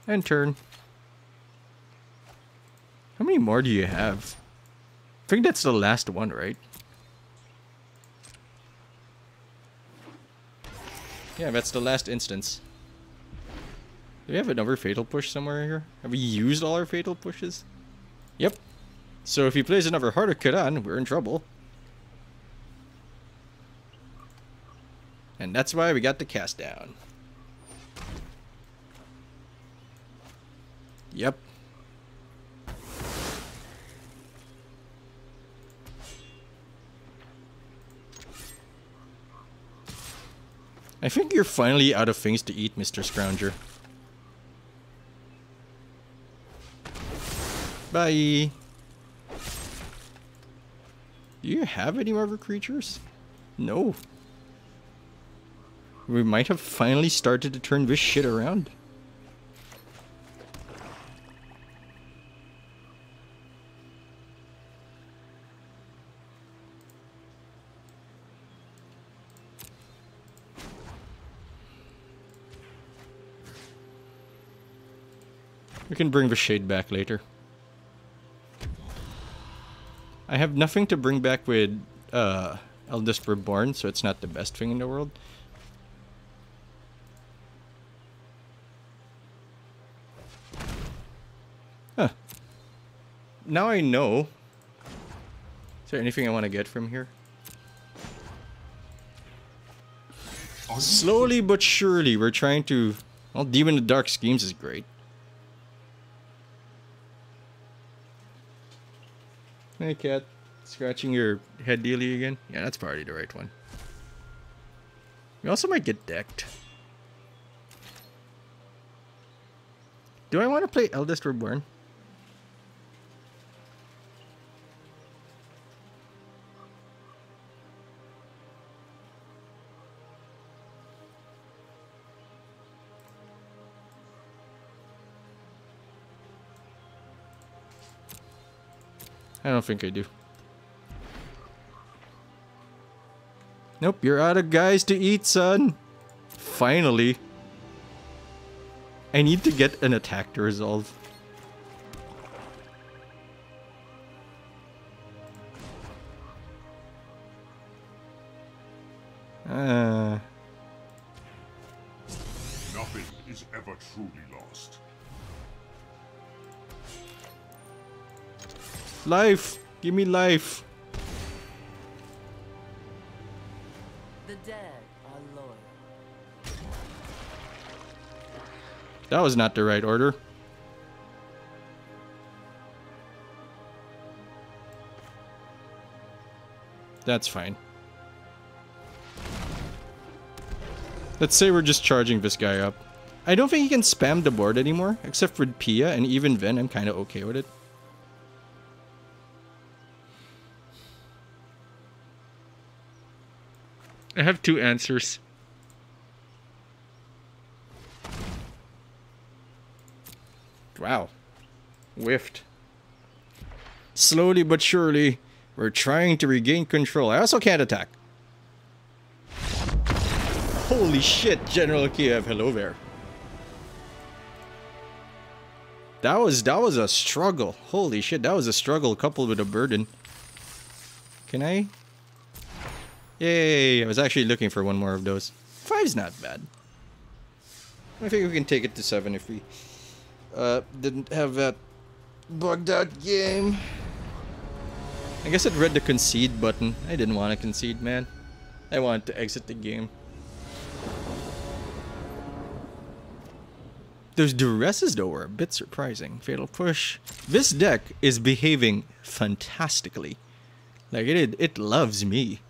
And turn. How many more do you have? I think that's the last one, right? Yeah, that's the last instance. Do we have another Fatal Push somewhere here? Have we used all our Fatal Pushes? Yep. So if he plays another Heart of Kiran, we're in trouble. And that's why we got the cast down. Yep. I think you're finally out of things to eat, Mr. Scrounger. Bye. Do you have any other creatures? No. We might have finally started to turn this shit around. We can bring the shade back later. I have nothing to bring back with Eldest Reborn, so it's not the best thing in the world. Huh. Now I know. Is there anything I want to get from here? Slowly but surely, we're trying to... Well, Demon of the Dark Schemes is great. Hey, cat. Scratching your head dealy again? Yeah, that's probably the right one. We also might get decked. Do I want to play Eldest Reborn? I don't think I do. Nope, you're out of guys to eat, son. Finally. I need to get an attack to resolve. Nothing is ever truly lost. Life! Give me life! The dead are loyal. That was not the right order. That's fine. Let's say we're just charging this guy up. I don't think he can spam the board anymore, except for Pia, and even then I'm kind of okay with it. I have two answers. Wow. Whiffed. Slowly but surely, we're trying to regain control. I also can't attack. Holy shit, General Kiev, hello there. That was a struggle. Holy shit, that was a struggle coupled with a burden. Can I? Yay, I was actually looking for one more of those. 5's not bad. I think we can take it to 7 if we... Didn't have that bugged out game. I guess it read the concede button. I didn't want to concede, man. I wanted to exit the game. Those duresses, though, were a bit surprising. Fatal push. This deck is behaving fantastically. Like, it loves me.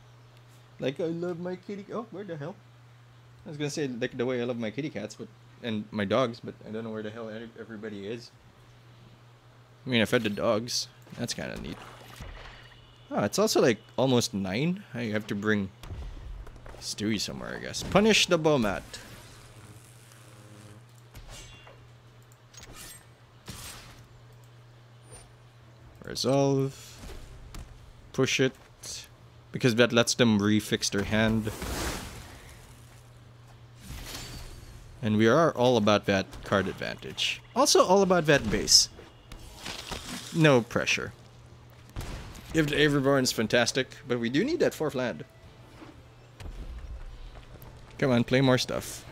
Like, I love my kitty... Oh, where the hell? I was gonna say, like, the way I love my kitty cats, but... And my dogs, but I don't know where the hell everybody is. I mean, I fed the dogs. That's kind of neat. Oh, it's also like almost 9. I have to bring Stewie somewhere, I guess. Punish the Bomat. Resolve. Push it. Because that lets them refix their hand. And we are all about that card advantage. Also all about that base. No pressure. If the Everborn is fantastic, but we do need that 4th land. Come on, play more stuff.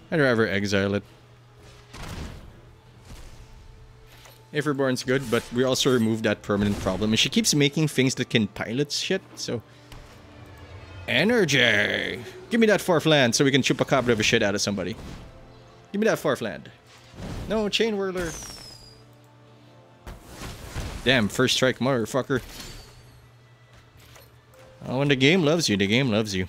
I'd rather exile it. Everborn's good, but we also removed that permanent problem. And she keeps making things that can pilot shit, so... Energy! Give me that 4th land so we can chupacabra the shit out of somebody. Give me that 4th land. No, Chain Whirler. Damn, first strike, motherfucker. Oh, when the game loves you, the game loves you.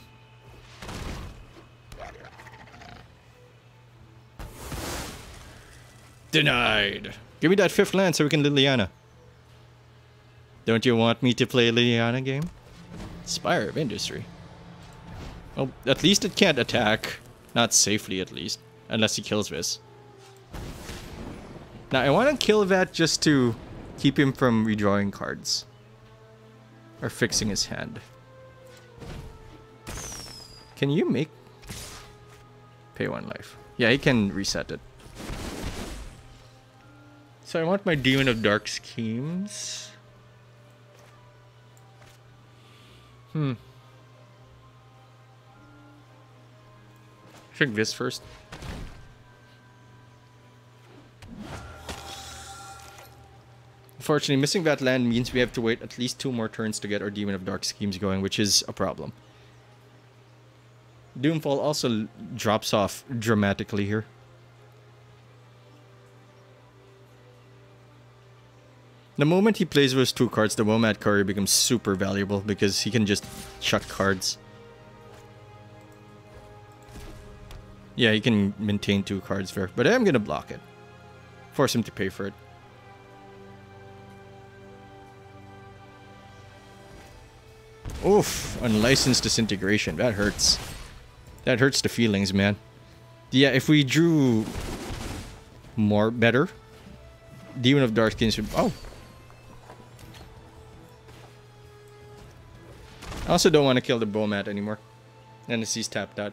Denied. Give me that 5th land so we can Liliana. Don't you want me to play a Liliana game? Spire of Industry. Well, at least it can't attack. Not safely, at least. Unless he kills this. Now, I want to kill that just to keep him from redrawing cards. Or fixing his hand. Can you make... Pay 1 life. Yeah, he can reset it. So I want my Demon of Dark Schemes. I think this first. Unfortunately, missing that land means we have to wait at least 2 more turns to get our Demon of Dark Schemes going, which is a problem. Doomfall also drops off dramatically here. The moment he plays those 2 cards, the Nomad Courier becomes super valuable because he can just chuck cards. Yeah, he can maintain 2 cards there, but I'm gonna block it. Force him to pay for it. Oof, unlicensed disintegration. That hurts. That hurts the feelings, man. Yeah, if we drew more better, Demon of Dark Skins would... Oh. I also don't want to kill the Bomat anymore. Unless he's tapped out.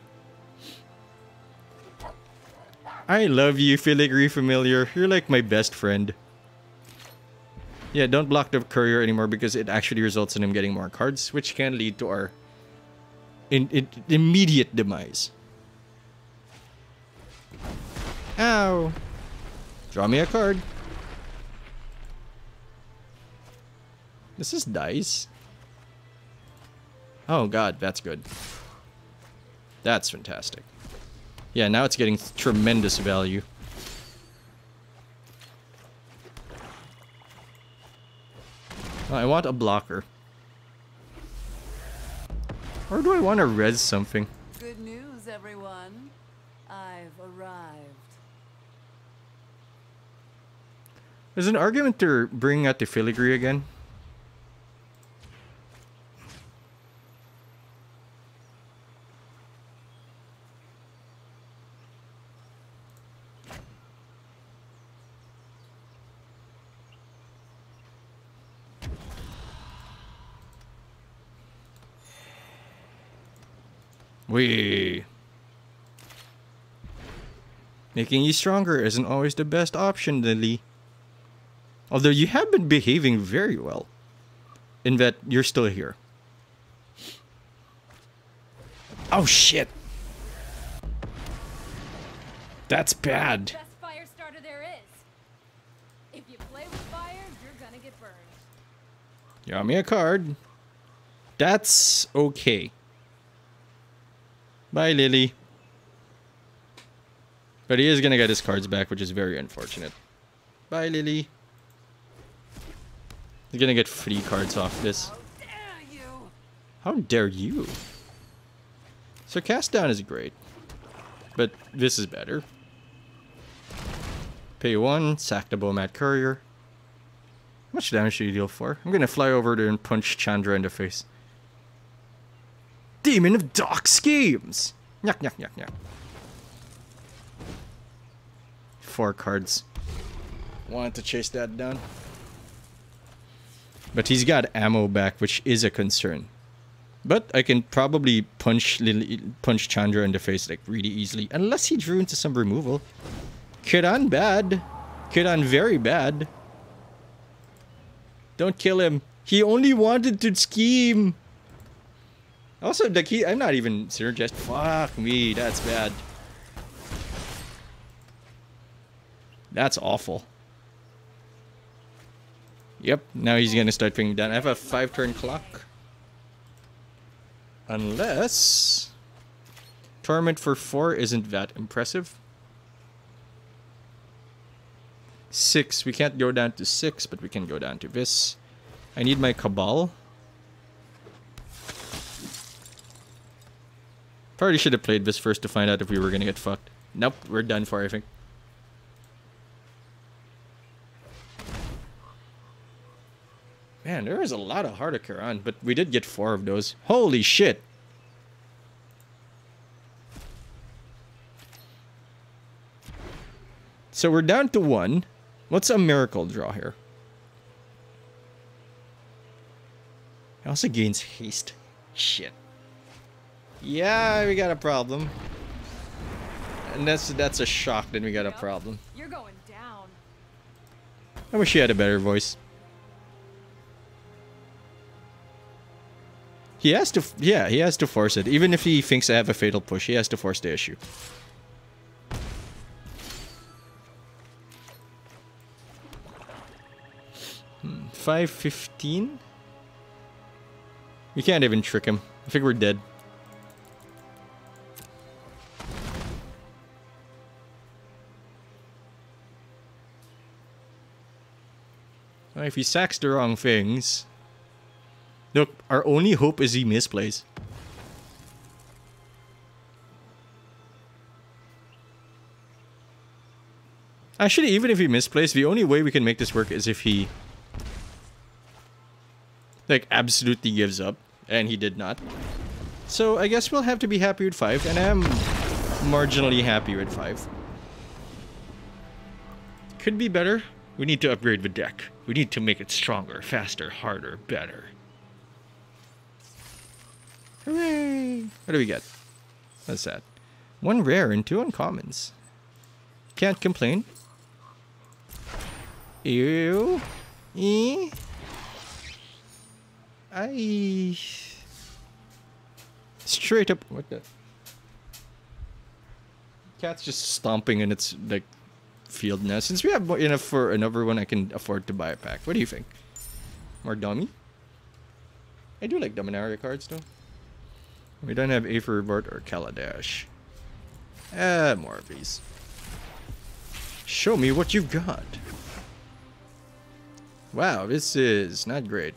I love you, Filigree Familiar. You're like my best friend. Yeah, don't block the Courier anymore because it actually results in him getting more cards, which can lead to our immediate demise. Ow! Draw me a card. This is dice. Oh god, that's good. That's fantastic. Yeah, now it's getting tremendous value. Oh, I want a blocker. Or do I want to res something? Good news, everyone. I've arrived. There's an argument to bring out the Filigree again. Making you stronger isn't always the best option, Lili. Although you have been behaving very well. In that you're still here. Oh shit. That's bad. Best fire starter there is. If you play with fire, you're gonna get burned. Draw me a card. That's okay. Bye, Lili. But he is gonna get his cards back, which is very unfortunate. Bye, Lili. He's gonna get free cards off this. How dare you! How dare you? So cast down is great. But this is better. Pay 1, sack the Bowmat Courier. How much damage do you deal for? I'm gonna fly over there and punch Chandra in the face. Demon of Dark Schemes! Nyak, nyak, nyak, nyak. 4 cards. Wanted to chase that down. But he's got ammo back, which is a concern. But I can probably punch Chandra in the face like really easily. Unless he drew into some removal. Kiran bad. Kiran very bad. Don't kill him. He only wanted to scheme. Also, like I'm not even synergist. Fuck me, that's bad. That's awful. Yep, now he's gonna start bringing down. I have a 5-turn clock. Unless... Torment for 4 isn't that impressive. 6, we can't go down to 6, but we can go down to this. I need my Cabal. Probably should have played this first to find out if we were gonna get fucked. Nope, we're done for, I think. Man, there is a lot of Hardaker on, but we did get 4 of those. Holy shit! So we're down to 1. What's a miracle draw here? It also gains haste. Shit. Yeah, we got a problem. And that's a shock that we got a problem. You're going down. I wish he had a better voice. He has to, yeah, he has to force it. Even if he thinks I have a fatal push, he has to force the issue. Hmm, 515? We can't even trick him. I think we're dead. Well, if he sacks the wrong things... Look, our only hope is he misplays. Actually, even if he misplays, the only way we can make this work is if he... like, absolutely gives up. And he did not. So, I guess we'll have to be happy with 5. And I am marginally happy with 5. Could be better. We need to upgrade the deck. We need to make it stronger, faster, harder, better. Hooray! What do we get? What's that? 1 rare and 2 uncommons. Can't complain. Ew. Straight up. What the? Cat's just stomping in its like field now. Since we have enough for another one, I can afford to buy a pack. What do you think? More dummy? I do like Dominaria cards though. We don't have Aetherboard or Kaladesh. More of these. Show me what you've got. Wow, this is not great.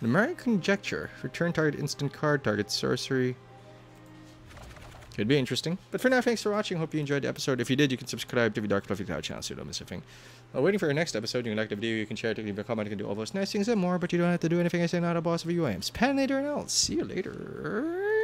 Numeric Conjecture. Return target instant card, target sorcery. Could be interesting. But for now, thanks for watching. Hope you enjoyed the episode. If you did, you can subscribe to the Dark Fluffy Cloud channel so you don't miss a thing. While waiting for your next episode, you can like the video, you can share it, leave a comment, you can do all those nice things and more, but you don't have to do anything I say, not a boss of you. I am Spanlater, and I'll see you later.